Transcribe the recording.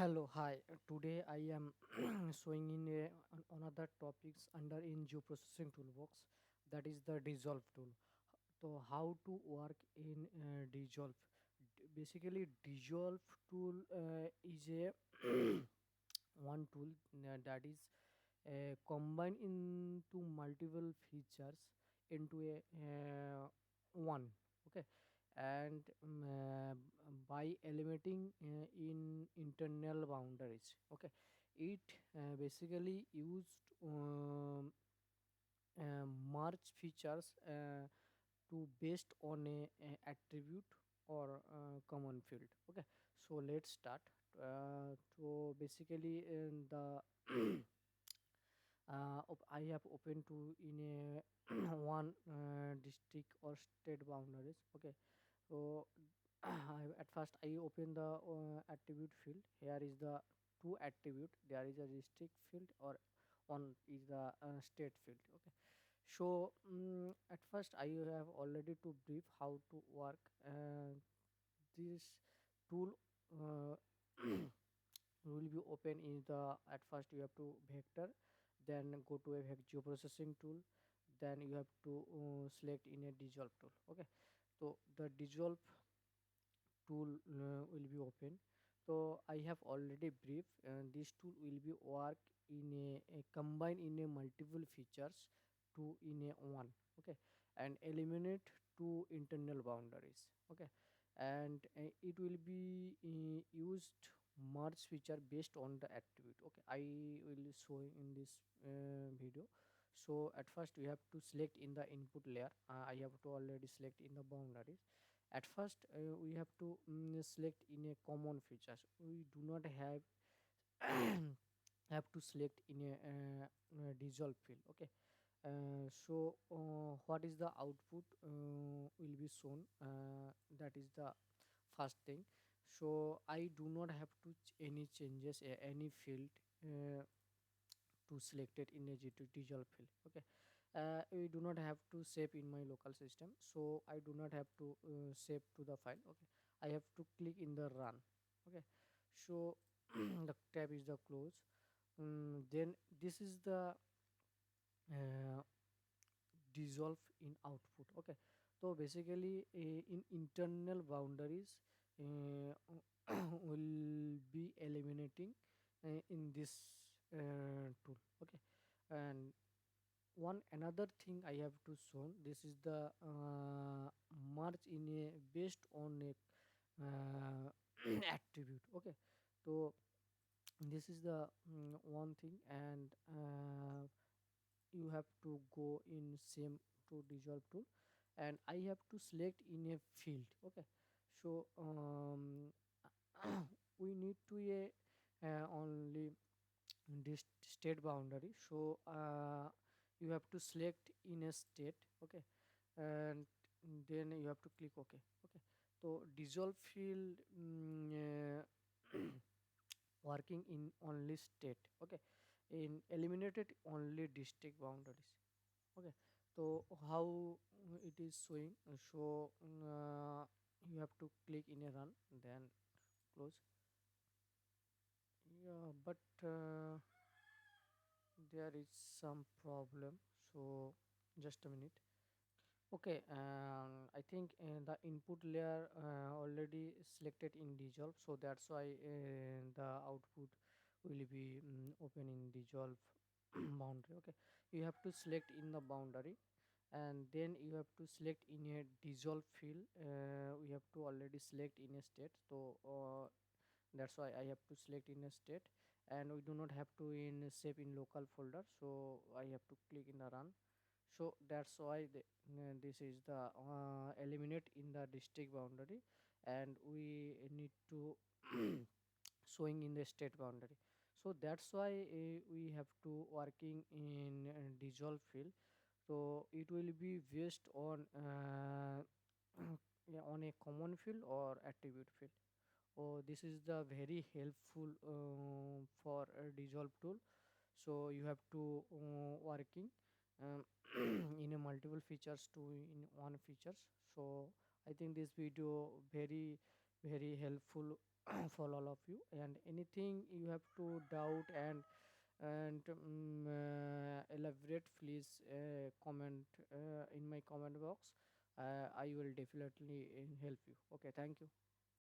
Hello, hi. Today I am showing in another topics under in Geoprocessing toolbox, that is the Dissolve tool. So how to work in Dissolve? Basically, Dissolve tool is a one tool that is combined into multiple features into a one. Okay, and by eliminating in internal boundaries. Okay, it basically used merge features to based on a attribute or common field. Okay, so let's start. So basically in the I have opened to in a one district or state boundaries. Okay, so at first I open the attribute field. Here is the two attribute. There is a district field or one is the state field. Okay, so at first I have already to brief how to work this tool. Uh, will be open in the at first you have to vector, then go to a geoprocessing tool, then you have to select in a dissolve tool. Okay, so the dissolve tool will be open. So I have already brief, and this tool will be work in a combine in a multiple features to in a one. Okay, and eliminate two internal boundaries. Okay, and it will be used merge feature based on the attribute. Okay, I will show in this video. So at first we have to select in the input layer. I have to already select in the boundaries. At first we have to select in a common features. We do not have to select in a dissolve field. Okay, so what is the output will be shown, that is the first thing. So I do not have to any changes any field uh, to select it in a dissolve field. Okay, we do not have to save in my local system, so I do not have to save to the file. Okay, I have to click in the run. Okay, so the tab is the close. Then this is the uh, dissolve in output. Okay, so basically in internal boundaries uh, will be eliminating in this tool. Okay, and one another thing I have to show, this is the merge in a based on a attribute. Okay, so this is the one thing, and you have to go in same to dissolve tool, and I have to select in a field. Okay, so we need to a only this state boundary. So you have to select in a state. Okay, and then you have to click OK. Okay, so dissolve field working in only state. Okay, in eliminated only district boundaries. Okay, so how it is showing, so you have to click in a run, then close. Yeah, but there is some problem, so just a minute. Okay, I think the input layer already selected in dissolve, so that's why the output will be open in dissolve boundary. Okay, you have to select in the boundary, and then you have to select in a dissolve field. We have to already select in a state, so that's why I have to select in a state, and we do not have to in save in local folder, so I have to click in the run. So that's why this is the eliminate in the district boundary, and we need to showing in the state boundary. So that's why we have to working in dissolve field. So it will be based on yeah, on a common field or attribute field. Oh, this is the very helpful for a dissolve tool. So you have to working in a multiple features to in one features. So I think this video very helpful for all of you. And anything you have to doubt and elaborate, please comment in my comment box. I will definitely help you. Okay, thank you.